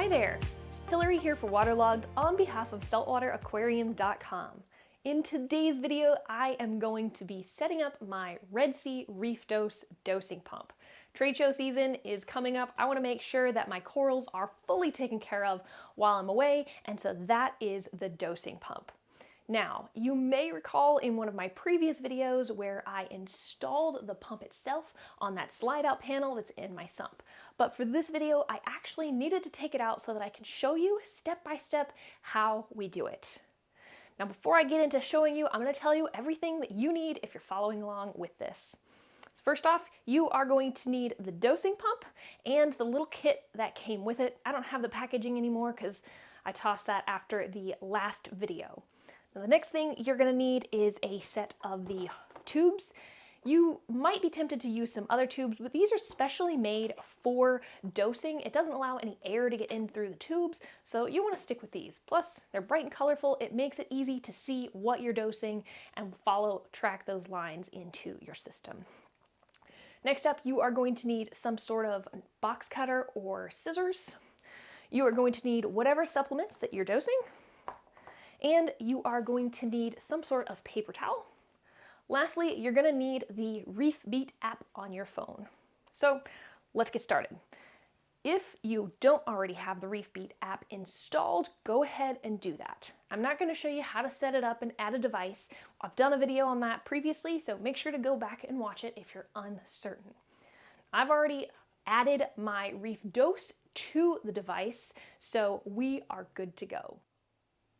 Hi there! Hillary here for Waterlogged on behalf of saltwateraquarium.com. In today's video, I am going to be setting up my Red Sea Reef Dose dosing pump. Trade show season is coming up. I want to make sure that my corals are fully taken care of while I'm away, and so that is the dosing pump. Now, you may recall in one of my previous videos where I installed the pump itself on that slide out panel that's in my sump. But for this video, I actually needed to take it out so that I can show you step by step how we do it. Now, before I get into showing you, I'm going to tell you everything that you need if you're following along with this. So first off, you are going to need the dosing pump and the little kit that came with it. I don't have the packaging anymore because I tossed that after the last video. Now, the next thing you're going to need is a set of the tubes. You might be tempted to use some other tubes, but these are specially made for dosing. It doesn't allow any air to get in through the tubes, so you want to stick with these. Plus, they're bright and colorful. It makes it easy to see what you're dosing and track those lines into your system. Next up, you are going to need some sort of box cutter or scissors. You are going to need whatever supplements that you're dosing. And you are going to need some sort of paper towel. Lastly, you're going to need the Reef Beat app on your phone. So let's get started. If you don't already have the Reef Beat app installed, go ahead and do that. I'm not going to show you how to set it up and add a device. I've done a video on that previously, so make sure to go back and watch it if you're uncertain. I've already added my Reef Dose to the device, so we are good to go.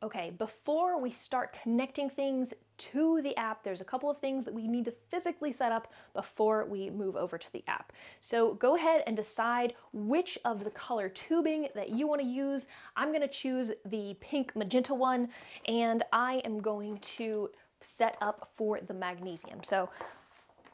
Okay, before we start connecting things to the app, there's a couple of things that we need to physically set up before we move over to the app. So go ahead and decide which of the color tubing that you want to use. I'm going to choose the pink magenta one, and I am going to set up for the magnesium. So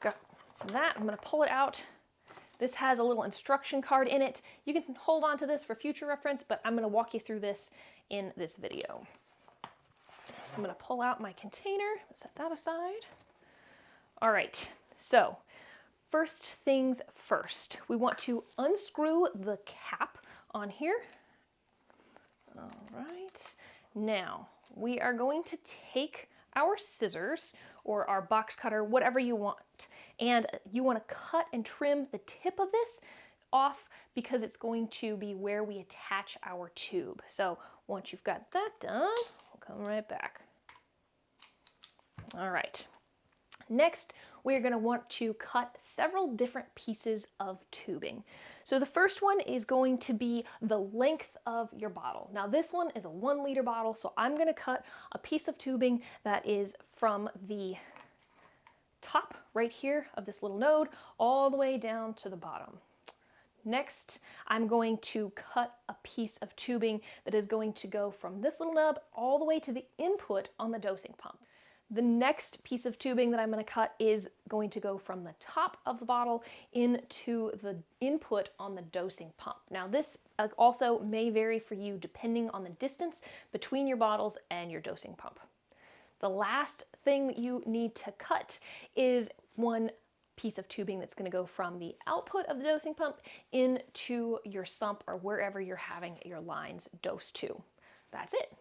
got that, I'm going to pull it out. This has a little instruction card in it. You can hold on to this for future reference, but I'm going to walk you through this in this video. So I'm going to pull out my container, set that aside. All right, so first things first, we want to unscrew the cap on here. All right, now we are going to take our scissors or our box cutter, whatever you want, and you want to cut and trim the tip of this off because it's going to be where we attach our tube. So once you've got that done, we'll come right back. All right. Next, we're going to want to cut several different pieces of tubing. So the first one is going to be the length of your bottle. Now this one is a 1 liter bottle, so I'm going to cut a piece of tubing that is from the top right here of this little node all the way down to the bottom. Next, I'm going to cut a piece of tubing that is going to go from this little nub all the way to the input on the dosing pump. The next piece of tubing that I'm going to cut is going to go from the top of the bottle into the input on the dosing pump. Now this also may vary for you depending on the distance between your bottles and your dosing pump. The last thing that you need to cut is one piece of tubing that's going to go from the output of the dosing pump into your sump or wherever you're having your lines dosed to. That's it.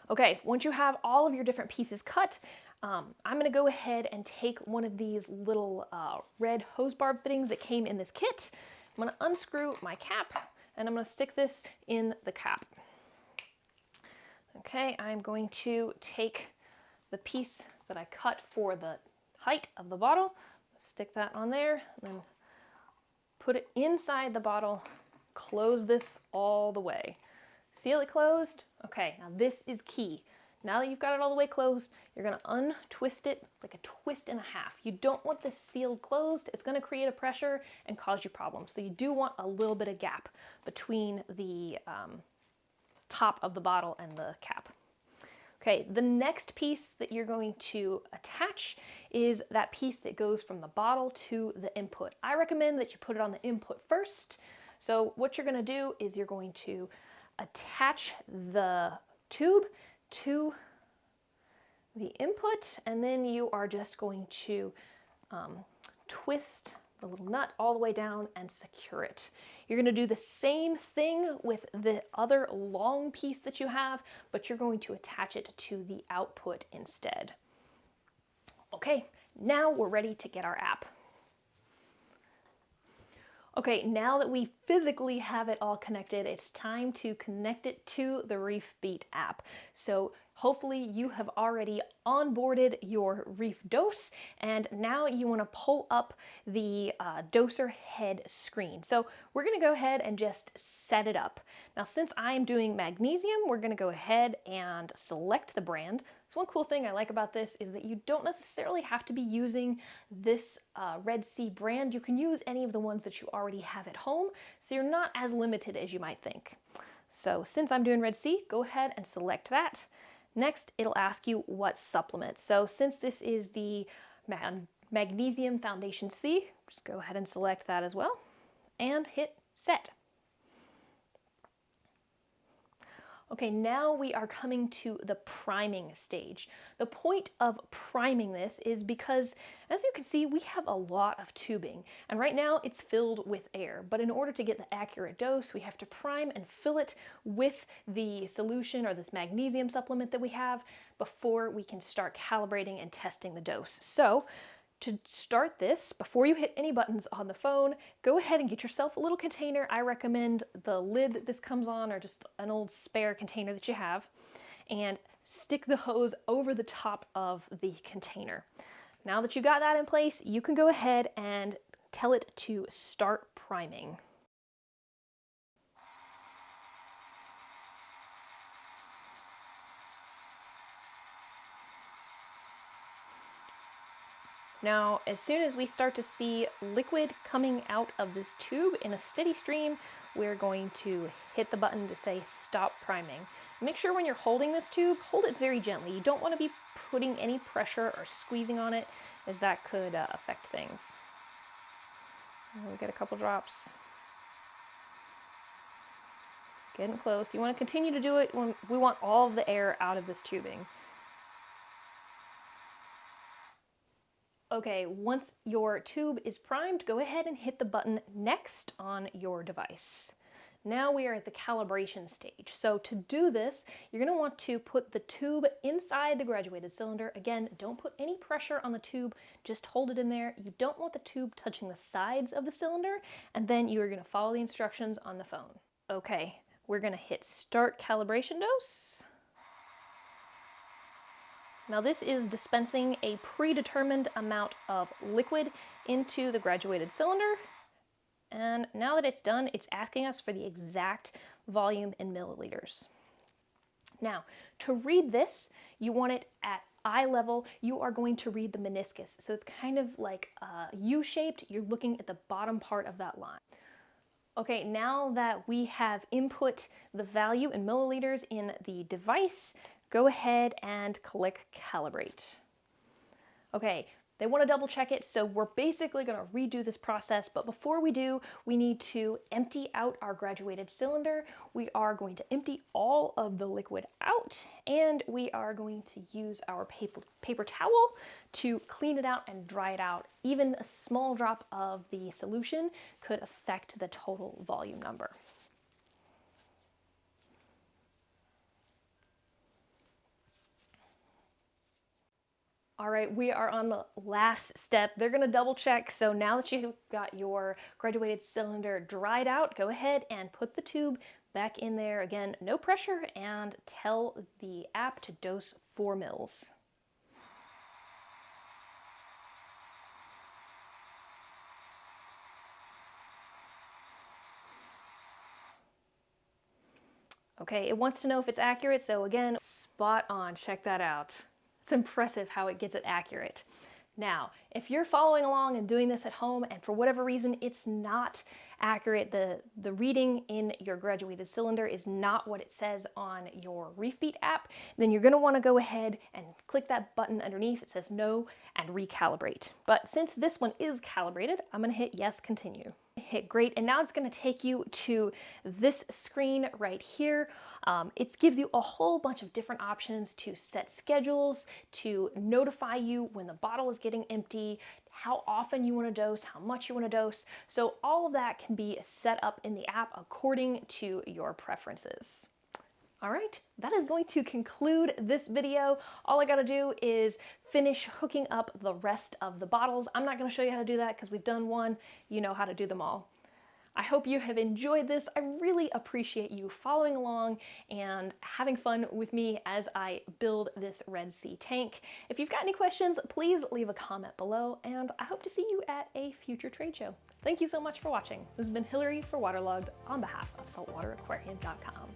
Okay, once you have all of your different pieces cut, I'm going to go ahead and take one of these little red hose barb fittings that came in this kit. I'm going to unscrew my cap and I'm going to stick this in the cap. Okay, I'm going to take the piece that I cut for the height of the bottle, stick that on there, and then put it inside the bottle, close this all the way. Seal it closed. Okay, now this is key. Now that you've got it all the way closed, you're going to untwist it like a twist and a half. You don't want this sealed closed. It's going to create a pressure and cause you problems. So you do want a little bit of gap between the top of the bottle and the cap. Okay, the next piece that you're going to attach is that piece that goes from the bottle to the input. I recommend that you put it on the input first. So what you're going to do is you're going to attach the tube to the input, and then you are just going to twist the little nut all the way down and secure it. You're going to do the same thing with the other long piece that you have, but you're going to attach it to the output instead. Okay, now we're ready to get our app. Okay, now that we physically have it all connected, it's time to connect it to the ReefBeat app. So hopefully you have already onboarded your Reef Dose, and now you want to pull up the doser head screen. So we're going to go ahead and just set it up. Now, since I'm doing magnesium, we're going to go ahead and select the brand. So one cool thing I like about this is that you don't necessarily have to be using this Red Sea brand. You can use any of the ones that you already have at home, so you're not as limited as you might think. So since I'm doing Red Sea, go ahead and select that. Next, it'll ask you what supplement. So since this is the Magnesium Foundation C, just go ahead and select that as well and hit set. Okay, now we are coming to the priming stage. The point of priming this is because, as you can see, we have a lot of tubing, and right now it's filled with air. But in order to get the accurate dose, we have to prime and fill it with the solution or this magnesium supplement that we have before we can start calibrating and testing the dose. So, to start this, before you hit any buttons on the phone, go ahead and get yourself a little container. I recommend the lid that this comes on or just an old spare container that you have, and stick the hose over the top of the container. Now that you got that in place, you can go ahead and tell it to start priming. Now, as soon as we start to see liquid coming out of this tube in a steady stream, we're going to hit the button to say stop priming. Make sure when you're holding this tube, hold it very gently. You don't want to be putting any pressure or squeezing on it, as that could affect things. We'll get a couple drops. Getting close. You want to continue to do it when we want all of the air out of this tubing. Okay, once your tube is primed, go ahead and hit the button Next on your device. Now we are at the calibration stage. So to do this, you're going to want to put the tube inside the graduated cylinder. Again, don't put any pressure on the tube, just hold it in there. You don't want the tube touching the sides of the cylinder, and then you are going to follow the instructions on the phone. Okay, we're going to hit Start Calibration Dose. Now this is dispensing a predetermined amount of liquid into the graduated cylinder. And now that it's done, it's asking us for the exact volume in milliliters. Now, to read this, you want it at eye level. You are going to read the meniscus. So it's kind of like U-shaped. You're looking at the bottom part of that line. Okay, now that we have input the value in milliliters in the device, go ahead and click Calibrate. Okay, they want to double check it, so we're basically going to redo this process, but before we do, we need to empty out our graduated cylinder. We are going to empty all of the liquid out, and we are going to use our paper towel to clean it out and dry it out. Even a small drop of the solution could affect the total volume number. All right, we are on the last step. They're gonna double check. So now that you've got your graduated cylinder dried out, go ahead and put the tube back in there. Again, no pressure, and tell the app to dose 4 mils. Okay, it wants to know if it's accurate. So again, spot on, check that out. It's impressive how it gets it accurate. Now, if you're following along and doing this at home and for whatever reason it's not accurate, the reading in your graduated cylinder is not what it says on your ReefBeat app, then you're going to want to go ahead and click that button underneath. It says no and recalibrate. But since this one is calibrated, I'm going to hit yes, continue. Hit great, and now it's going to take you to this screen right here. It gives you a whole bunch of different options to set schedules, to notify you when the bottle is getting empty, how often you want to dose, how much you want to dose. So all of that can be set up in the app according to your preferences. All right, that is going to conclude this video. All I gotta do is finish hooking up the rest of the bottles. I'm not gonna show you how to do that because we've done one. You know how to do them all. I hope you have enjoyed this. I really appreciate you following along and having fun with me as I build this Red Sea tank. If you've got any questions, please leave a comment below, and I hope to see you at a future trade show. Thank you so much for watching. This has been Hillary for Waterlogged on behalf of saltwateraquarium.com.